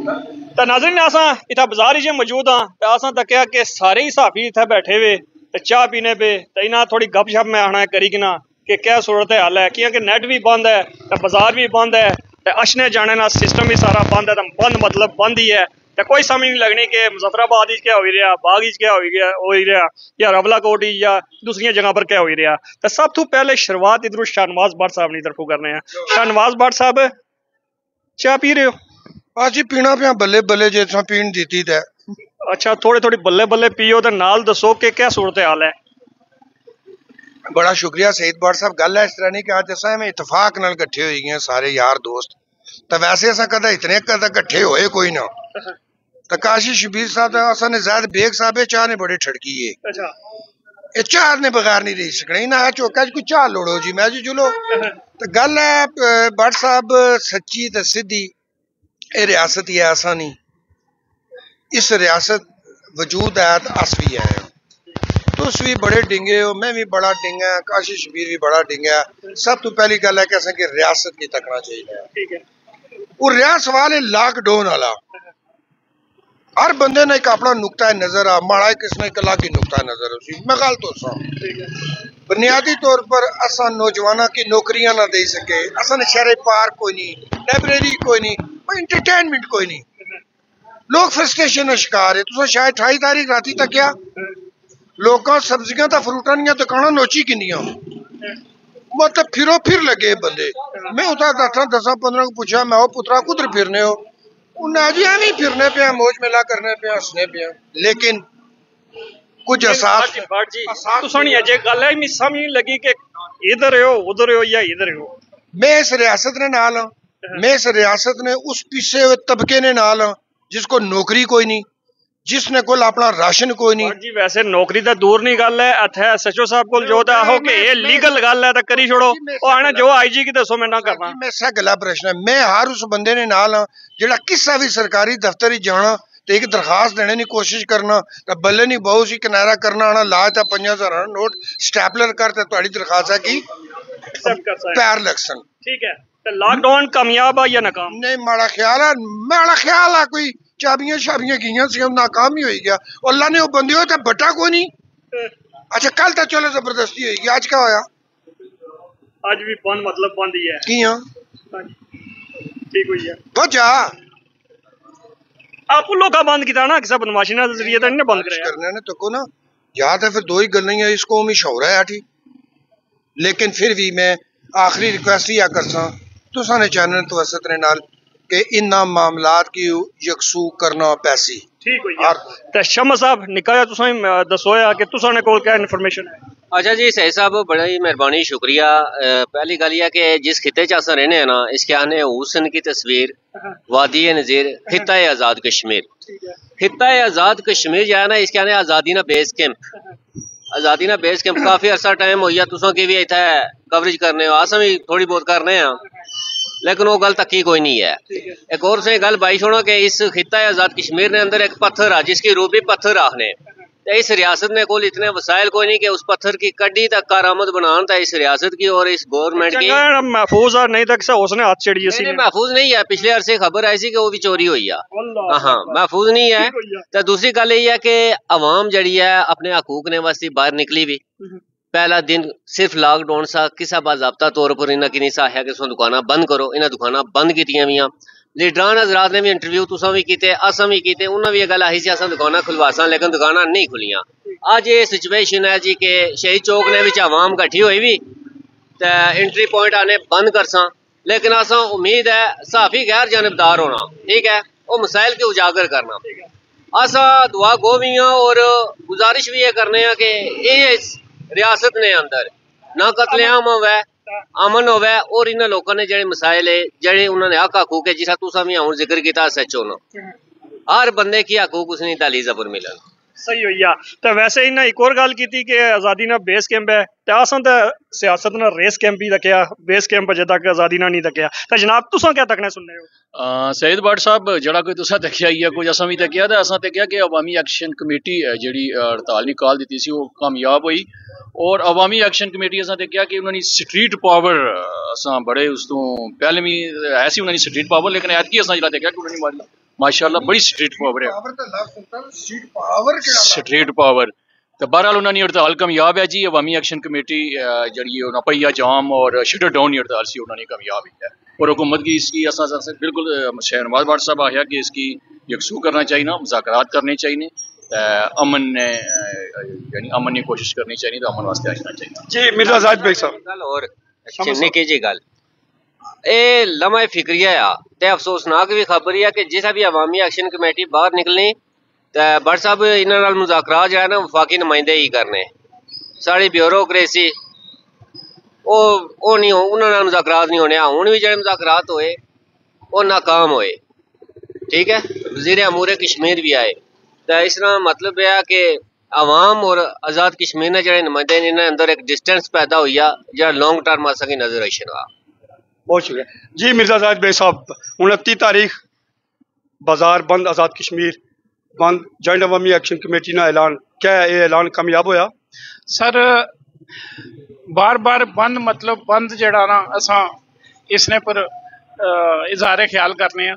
तो नाज़रीन असा इतना बाजार च मौजूद हाँ तो असा तकिया कि सारे ही साफी इतने बैठे हुए तो चाह पीने पे तो इन्हें थोड़ी गपशप मैं आना करी कि ना कि क्या सूरत हाल है क्योंकि नेट भी बंद है तो बाजार भी बंद है तो अशने जाने का सिस्टम भी सारा बंद है तो बंद मतलब बंद ही है तो कोई समझ नहीं लगनी कि मुजफ्फराबाद क्या हो रहा बाग क्या हो रहा या रवलाकोट या दूसरी जगह पर क्या हो रहा। तो सब तो पहले शुरुआत इधर शाहनवाज भट्ट साहब की तरफों करने हैं। शाहनवाज भट्ट साहब चाह पी रहे हो? हाँ जी पीना पिया बल्ले बल्ले जैसा पीन दी है। अच्छा थोड़े थोड़ी बल्ले बल्ले पियो तो नाल दसो कि क्या सूरत हाल है। बड़ा शुक्रिया सईद भट्ट साहब। गल है इस तरह नहीं कि आज असा में इतफाक नाल कट्ठे हो गए सारे यार दोस्त तो वैसे असा कदा इतने कदा कट्ठे होए कोई ना तो काशी शबीर साहब असा ने जायद बेग साहब चाह ने बड़े ठड़की है। अच्छा ये चाह ने बगैर नहीं रही सकने ना चौका कोई चाह लोड़ो जी मैं जी जुलो तो गल है भट्ट साहब सच्ची तो सीधी ये रियासत ही है असा नहीं इस रियासत वजूद है तो अस भी है तुस भी बड़े डिंगे हो मैं भी बड़ा डिंगा काशी शबीर भी बड़ा डिंगा। सब तो पहली गल है कि असें कि रियासत की तकना चाहिए और रिया सवाल है लॉकडाउन वाला हर बंदे ने एक अपना नुकता नजर आ माड़ा किसने एक अलग ही नुकता नजर उसी मैं गल तो सा बुनियादी तौर पर असा नौजवानों की नौकरियां ना दे सके असा ने शहर पार्क कोई नहीं लाइब्रेरी कोई नहीं इंटरटेनमेंट कोई नहीं लोग फ्रस्ट्रेशन का शिकार है। तुसा शायद 28 तारीख राती तक क्या लोग सब्जियां तो फ्रूटा दियां दुकाना नोची किनिया मतलब फिर लगे बंदे मैं उता 10-15 को पूछा मैं पुत्रा कुधर फिरने हो उन्हें जी एवं फिरने पे मौज मेला करने पे हंसने पे लेकिन कुछ एहसास गल है समझ नहीं लगी कि इधर हो उधर हो या इधर हो। मैं इस रियासत ने नाल हाँ मैं इस रियासत ने उस पिछे हुए तबके ने नाल हाँ जिसको नौकरी कोई नहीं जिसने कोल अपना राशन कोई नहीं जी वैसे नौकरी तो दूर नहीं गल है इत्थे एसएचओ साहब को जो आहो कि ये लीगल गल है तो करी छोड़ो ओ आने जो आईजी की दसो मैं ना करना मैं सा गला प्रश्न है मैं हर उस बंदे ने नाल हां जेड़ा किसा भी सरकारी दफ्तर ही जाना तो एक दरखास्त देने की कोशिश करना तो बल्ले नहीं बहुत सी किनारा करना आना ला था 5000 नोट स्टैपलर करते तो दरखास्त है कि पैर लक्सन ठीक है तो लॉकडाउन कामयाब है या नाकाम नहीं माड़ा ख्याल है कोई चाबियां शाबियां गई नाकाम ही हो गया अल्लाह ने वो बंदे हो बटा को नहीं। अच्छा कल तक चलो जबरदस्ती होगी आज क्या होया आज भी बंद मतलब बंद ही है किया ठीक हुई है वजह आप लोग बंद किया ना किसी बदमाशी ना जरिए तो नहीं बंद करने ने तो को ना याद है फिर दो ही गल्लां ही इसको मशहूर है आठी लेकिन फिर भी मैं आखिरी रिक्वेस्ट ही करसा तुसा ने चैनल तो वसत ने नाल कि इन्ना मामलात की यकसू करना पैसी ठीक हो तो शम्मा साहब निकाया तुसा दसो कि तुसा ने कोल क्या इन्फॉर्मेशन है। अच्छा जी सही साहब बड़ा ही मेहरबानी शुक्रिया। पहली गल यह कि जिस खिते च अस रहने हैं ना इसके आने हुसन की तस्वीर वादी नज़ीर खिता आज़ाद कश्मीर खिता आज़ाद कश्मीर जो है ना इसके आने आज़ादी ना बेस कैंप आज़ादी ना बेस कैंप काफ़ी अरसा टाइम हो गया तुसा की भी इतना कवरेज करने हो अस भी थोड़ी बहुत करने लेकिन वो गल तकी कोई नहीं है। एक और से गल बाई छोड़ो कि इस खिता आज़ाद कश्मीर ने अंदर एक पत्थर आ जिसकी रूबी पत्थर आखने तो इस रियासत ने कोल इतने वसाइल कोई नहीं कि उस पत्थर की कड्डी तक कारामद बनाना था इस रियासत की और इस गवर्नमेंट की महफूज नहीं तक उसने हाथ चढ़ी महफूज नहीं है। पिछले अरसे खबर आई थी कि वो भी चोरी हुई है हाँ महफूज नहीं है। तो दूसरी गल यही है कि अवाम जड़ी है अपने हकूक ने वास्ते बाहर निकली भी पहला दिन सिर्फ लॉकडाउन सा किसा बाज़ाब्ता तौर पर इन्हें कि नहीं सा है कि दुकाना बंद करो इन्हें दुकाना बंद कीतियां भी लीडरान हजरात ने भी इंटरव्यू तुसा भी किए असम भी किए उन्हें भी गल आई अस दुकाना खुलवासा लेकिन दुकाना नहीं खुलियां। अज ये सिचुएशन है जी कि शहीद चौक ने विच आवाम कट्ठी हुई भी तो एंट्री पॉइंट आने बंद करसा लेकिन असा उम्मीद है साफी गैर जानबदार होना ठीक है वो मसाइल के उजागर करना असा दुआ गो भी और गुजारिश भी ये करने कि इस रियासत ने अंदर ना कतलेआम होवे अमन होवे और इन लोगों ने जेडे मसाइल है जेडे उन्होंने हक हकूक है जिसा तुसा भी हुण जिक्र किया सच होना हर बंदे की हकूक उसने दहलीज़ पर मिलन सही हुई है। तो वैसे इन्हें एक और गल की कि आज़ादी ना बेस कैंप है तो असा तो सियासत ना रेस कैंप ही तकया बेस कैंप अजे तक आज़ादी ना नहीं तकया तो जनाब तुसा क्या तकने सुनने हो। सईद भट्ट साहब जड़ा कोई तुसा तकिया ही है कुछ असा भी तकिया तो असा तकिया कि अवामी एक्शन कमेटी है जी हड़ताल की कॉल दी सी वो कामयाब हुई और अवामी एक्शन कमेटी असा तकिया कि उन्होंने स्ट्रीट पावर असा बड़े उस तो पहले भी ऐसी उन्होंने स्ट्रीट पावर लेकिन ऐतकी असा जरा तकिया कि उन्होंने माशाल्लाह बड़ी स्ट्रीट पावर है, ਪਾਵਰ ਤਾਂ ਲਫ਼ਜ਼ ਸੁਣਦਾ ਸਟਰੀਟ ਪਾਵਰ ਕਿਹੜਾ स्ट्रीट पावर। तो बहरहाल उन्होंने हड़ताल कामयाब है जी। अवामी एक्शन कमेटी जी पहिया जाम और शटर डाउन की हड़ताल से उन्होंने कामयाब है और हुकूमत की इसकी बिल्कुल शहनवाज भट्ट साहब आया कि इसकी यकसू करना चाहिए ना, मुज़ाकरात करने चाहिए, अमन ने यानी अमन की कोशिश करनी चाहिए, तो अमन वास्ते आना चाहिए ਜੀ ਮਿਰਜ਼ਾ ਜ਼ਾहिद भाई साहब गल और निक्की जी गल ਇਹ ਲਮਾ ਫਿਕਰੀਆ ਆ ਤੇ ਅਫਸੋਸਨਾਕ ਵੀ ਖਬਰ ਆ ਕਿ ਜਿਸ ਵੀ ਅਵਾਮੀ ਐਕਸ਼ਨ ਕਮੇਟੀ ਬਾਹਰ ਨਿਕਲਣੀ ਤੇ ਭੱਟ ਸਾਹਿਬ ਇਹਨਾਂ ਨਾਲ ਮੁਜ਼ਾਕਰਾਤ ਜਿਹੜਾ ਨਾ ਵਫਾਕੀ ਨੁਮਾਇੰਦੇ ਹੀ ਕਰਨੇ। ਸਾਡੀ ਬਿਊਰੋਕ੍ਰੇਸੀ ਉਹ ਨਹੀਂ, ਉਹਨਾਂ ਨਾਲ ਮੁਜ਼ਾਕਰਾਤ ਨਹੀਂ ਹੋਣੇ। ਹੁਣ ਵੀ ਜਿਹੜੇ ਮੁਜ਼ਾਕਰਾਤ ਹੋਏ ਉਹ ਨਾਕਾਮ ਹੋਏ, ठीक है। वज़ीर अमूर कश्मीर भी आए, तो इस तरह मतलब यह कि आवाम और आज़ाद कश्मीर ने जो नुमाइंदे ने इन्हें अंदर एक डिस्टेंस पैदा हुई है जो लॉन्ग टर्म असा की नजर आई शना। बहुत शुक्रिया जी मिर्ज़ा ज़ाहिद भाई साहब। 29 तारीख बाजार बंद, आज़ाद कश्मीर बंद, जॉइंट अवामी एक्शन कमेटी ना ऐलान, क्या ये ऐलान कामयाब होया? सर बार बार बंद मतलब बंद जड़ा ना असा इसने पर इजहार ख्याल करने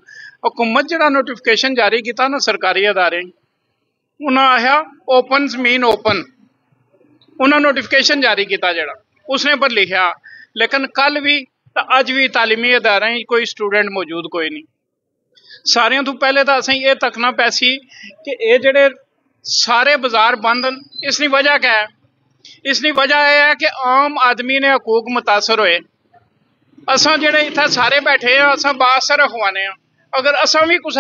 हुकूमत जड़ा नोटिफिकेशन जारी किया ना सरकारी अदारे उन्हें आया ओपन मीन ओपन, उन्हें नोटिफिकेशन जारी किया जड़ा उसने पर लिखा, लेकिन कल भी अज भी तालीमी अदारे कोई स्टूडेंट मौजूद कोई नहीं। सारियां तो पहले तो असें ये तकना पैसी कि ये जेड़े सारे बाजार बंद न इसकी वजह क्या है? इसकी वजह यह है कि आम आदमी ने हकूक मुतासर होए। असां जेड़े इत्थे सारे बैठे हैं असां बाअसर अखवाने हैं, अगर असां भी कुछ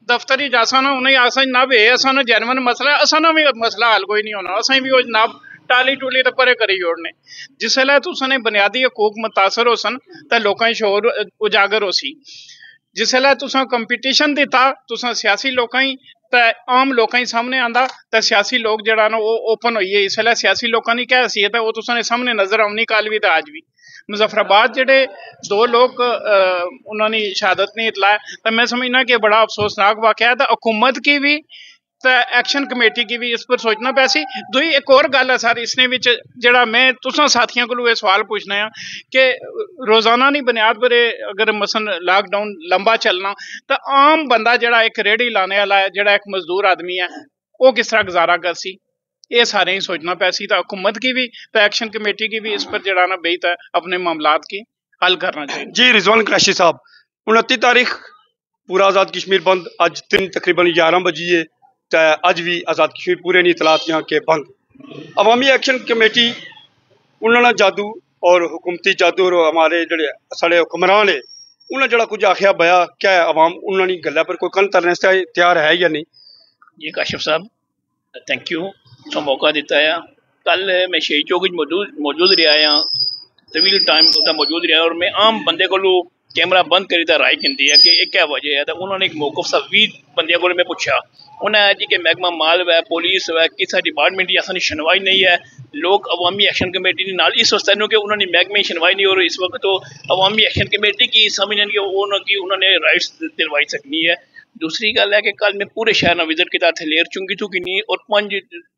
दफ्तर ही जासा ना उन्हें असां ना बे असां ना जैनवन मसला असां ना भी मसला हल कोई नहीं होना, असां भी ना टाली टूली तो परे करी ओड़ने। जिसलै तुसें बुनियादी हकूक मुतासर हो सन तो लोकां शोर उजागर हो सी। जिसलै तुसें कंपीटीशन दिता तुसें सियासी लोकां तो आम लोगों सामने आंदा तो सियासी लोग जड़ा ना वो ओपन होइए। इसलै सियासी लोगों की क्या हैसियत है वो तुसें सामने नजर आनी, कल भी तो अज भी। मुजफ्फराबाद जेडे 2 लोग उन्होंने शहादत नहीं इतलाया, तो मैं समझना कि बड़ा अफसोसनाक वाक़या है। तो हुकूमत की भी तो एक्शन कमेटी की भी इस पर सोचना पैसी। दुई एक और गल है सर इसने विच जड़ा मैं तुसां साथियों को सवाल पूछना है कि रोज़ाना नहीं बुनियाद पर अगर मसन लॉकडाउन लंबा चलना तो आम बंदा जड़ा एक रेहड़ी लाने वाला है, जड़ा एक मजदूर आदमी है, वो किस तरह गुजारा कर सी, ये सारे ही सोचना पैसी। तो हुकूमत की भी तो एक्शन कमेटी की भी इस पर जड़ा ना बेहत है अपने मामलात की हल करना चाहिए। जी रिजवान क्रैशी साहब, 29 तारीख पूरा आज़ाद कश्मीर बंद, अज दिन तकरीबन 11 बजी है, तो अज भी आज़ाद कश्मीर पूरे नहीं इतलात यहाँ के बंद। अवामी एक्शन कमेटी उन्होंने जादू और हुकूमती जादू और हमारे जड़े साढ़े हुक्मरान है उन्हें जड़ा कुछ आखिया बया, क्या अवाम उन्होंने गल्ला पर कोई कन तरने से तैयार है या नहीं? जी काशिफ साहब थैंक यू तो मौका दिता है। कल मैं शहीद चौक मौजूद रहा, तवील टाइम उत्थे मौजूद रहा और मैं आम बंदे को कैमरा बंद करी राय कहती है कि एक क्या वजह है। तो उन्होंने एक मौकफ सा 20 बंदियों को मैं पूछा, उन्हें जी कि महकमा माल है, पुलिस है, किसी डिपार्टमेंट की असानी सुनवाई नहीं है। लोग अवामी एक्शन कमेटी नाल इस वस्ते कि उन्होंने महकमे सुनवाई नहीं और इस वक्त तो अवामी एक्शन कमेटी की समझन कि उन्होंने राइट्स दिलवाई सकनी है। दूसरी गल है कि कल मैं पूरे शहर में विजिट किया, लेर चुंगी तो की नहीं और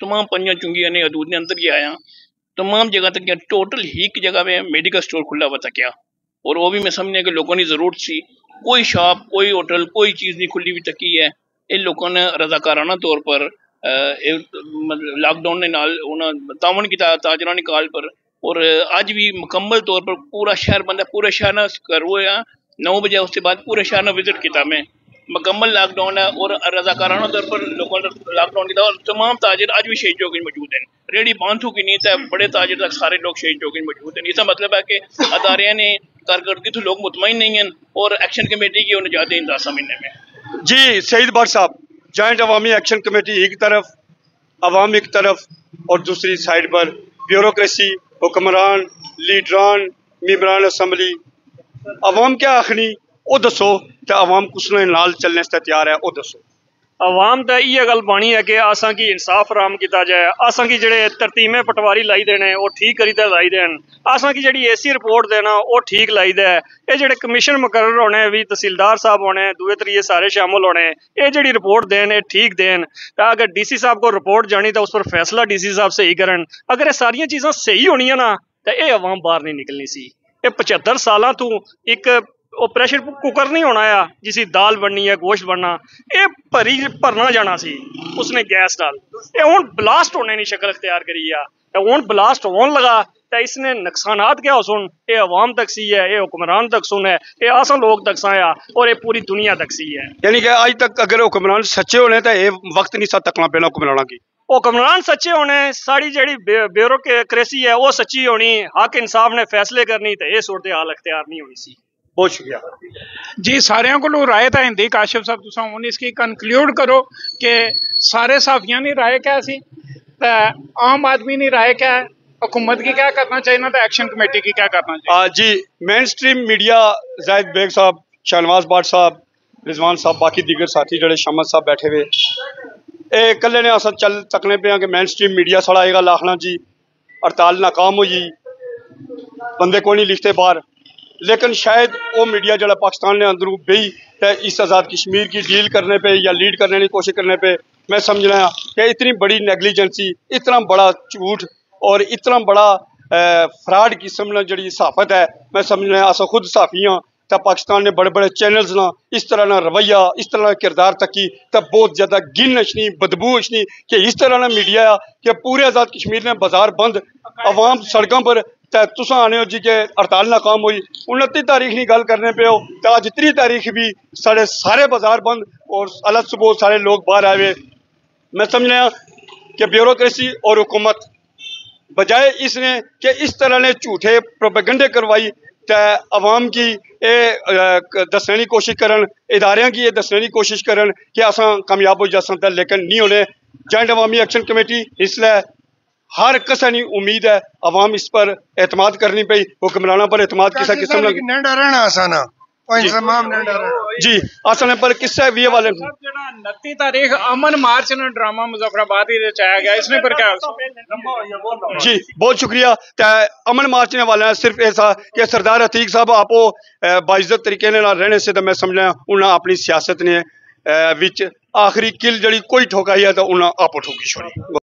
तमाम 5 चुंगियां ने हदूद ने अंदर ही आया, तमाम जगह तक टोटल ही एक जगह में मेडिकल स्टोर खुला हुआ था क्या, और वो भी मैं समझने कि लोगों की जरूरत सी। कोई शॉप कोई होटल कोई चीज़ नहीं खुली हुई तकी है। इन लोगों ने रजाकाराना तौर पर लॉकडाउन ने नाल तावन किया ताजरानी कॉल पर, और अज भी मुकम्मल तौर पर पूरा शहर बंद है। पूरे शहर ने कर वो 9 बजे उसके बाद पूरे शहर ने विजिट किया मैं, मुकम्मल लॉकडाउन है और रजाकाराना तौर पर लोगों ने लॉकडाउन किया। और तमाम ताजिर आज भी शहीद चौक में मौजूद हैं, रेडी बंद हो की नहीं तो बड़े ताजिर तक सारे लोग शहीद चौक में मौजूद हैं। इसका मतलब है कि अदारे ने कारकर्दगी तो लोग मुतमईन नहीं हैं और एक्शन कमेटी की उन्हें ज़्यादा इंदा समझने में। जी सईद भट्ट साहब, जॉइंट अवामी एक्शन कमेटी एक तरफ, अवाम एक तरफ और दूसरी साइड पर ब्यूरोक्रेसी, हुक्मरान, लीडरान, मेंबरान असम्बली, अवाम क्या आखनी वो दसो, तो अवाम कुछ नाल चलने से तैयार है वो दसो। आवाम तो इयै गल बानी है कि असां की इंसाफ आराम किया जाए, असां की जेड़े तरतीमें पटवारी लाई देने वो ठीक करी ते लाई देन, असां की जेड़ी एसी रिपोर्ट देना वो ठीक लाई दे। ये जेड़े कमीशन मुकर्रर होने भी तहसीलदार साहब होने दुए त्रिये सारे शामिल होने, ये जेड़ी रिपोर्ट देन ये ठीक देन। तो अगर डीसी साहब को रिपोर्ट जानी तो उस पर फैसला डीसी साहब सही करन। अगर ये सारियां चीज़ां सही होनियां ना तो ये अवाम बाहर नहीं निकलनी सी। ये 75 साल तो एक ਉਹ ਪ੍ਰੈਸ਼ਰ ਕੁਕਰ ਨਹੀਂ ਹੋਣਾ ਆ ਜਿਸੀ ਦਾਲ ਬਣਨੀ ਹੈ ਗੋਸ਼ਤ ਬਣਨਾ ਇਹ ਭਰਨਾ ਜਾਣਾ ਸੀ ਉਸਨੇ ਗੈਸ ਨਾਲ ਇਹ ਹੁਣ ਬਲਾਸਟ ਹੋਣੇ ਦੀ ਸ਼ਕਲ ਅਖਤਿਆਰ ਕਰੀ ਆ ਤੇ ਹੁਣ ਬਲਾਸਟ ਹੋਣ ਲਗਾ तो इसने नुकसानात क्या सुन ये अवाम तक सी है ये हुक्मरान तक सुन है ये आसा लोग तक सा और ये पूरी दुनिया तक सी है। यानी कि आज तक अगर हुक्मरान सच्चे होने तो ये वक्त नहीं सा तकना पैना हुक्मराना की हुक्मरान सच्चे होने साड़ी जेड़ी ब्यूरोक्रेसी है वो सच्ची होनी हक इंसाफ ने फैसले करनी तो ये सूरत हाल अख्तियार नहीं होनी सी। बहुत शुक्रिया जी सारिਆਂ ਕੋਲੋਂ ਰਾਏ ਤਾਂ ਹਿੰਦੀ ਕਾਸ਼ਿਫ ਸਾਹਿਬ ਤੁਸੀਂ ਹੁਣ ਇਸकी कंक्लूड करो कि सारे साफियां ने राय क्या सी आम आदमी ने राय क्या है हुकूमत की क्या करना चाहिए ना तो एक्शन कमेटी की क्या करना चाहिए। जी mainstream media Zahid Baig साहब शहनवाज बाट साहब रिजवान साहब बाकी दीगर साथी जड़े शमद साहब बैठे हुए ये कल्ले ने अस चल तकने पे कि मेन स्ट्रीम मीडिया साढ़ा आएगा लाखना जी हड़ताल नाकाम हुई बंदे को नहीं लिखते बाहर लेकिन शायद वो मीडिया जड़ा पाकिस्तान ने अंदरू बही इस आज़ाद कश्मीर की डील करने पे या लीड करने की कोशिश करने पे मैं समझ रहा कि इतनी बड़ी नेगलीजेंसी इतना बड़ा झूठ और इतना बड़ा फ्रॉड किस्म जी सहाफत है मैं समझना अस खुद साफी हाँ तो पाकिस्तान ने बड़े बड़े चैनल्स ना इस तरह ना रवैया इस तरह किरदार तकी तो बहुत ज़्यादा गिन अचनी बदबू अचनी कि इस तरह ना मीडिया कि पूरे आज़ाद कश्मीर ने बाजार बंद अवाम सड़कों पर तुस आने हो जी के हड़ताल नाकाम हुई 29 तारीख की गल करने पे हो तो अज 3 तारीख भी साढ़े सारे बाजार बंद और अलग सुबह सारे लोग बाहर आए मैं समझना कि ब्यूरोक्रेसी और हुकूमत बजाय इसने कि इस तरह ने झूठे प्रोपेगेंडे करवाई तो अवाम की दसने की कोशिश करन इदारियां की दसने की कोशिश करन कि अस कामयाब हो जा सकते लेकिन नहीं होने। जॉइंट अवामी एक्शन कमेटी इसलिए हर कसा नहीं उम्मीद है अवाम इस पर एतमाद करनी पई हुक्मराना पर एतमाद किसा किस्म न डरना आसाना जी असने पर किस्सा भी वाले 29 तारीख अमन मार्च ने ड्रामा मुजफ्फराबाद ही रचाया गया इसने पर क्या जी बहुत शुक्रिया अमन मार्च ने वाले सिर्फ ऐसा कि सरदार अतीक साहब आपो बाइज्जत तरीके ने रहने से तो मैं समझना उन्हें अपनी सियासत ने विच आखिरी किल जड़ी कोई ठोकाई है तो उन्हें आपो ठोकी छोड़ी।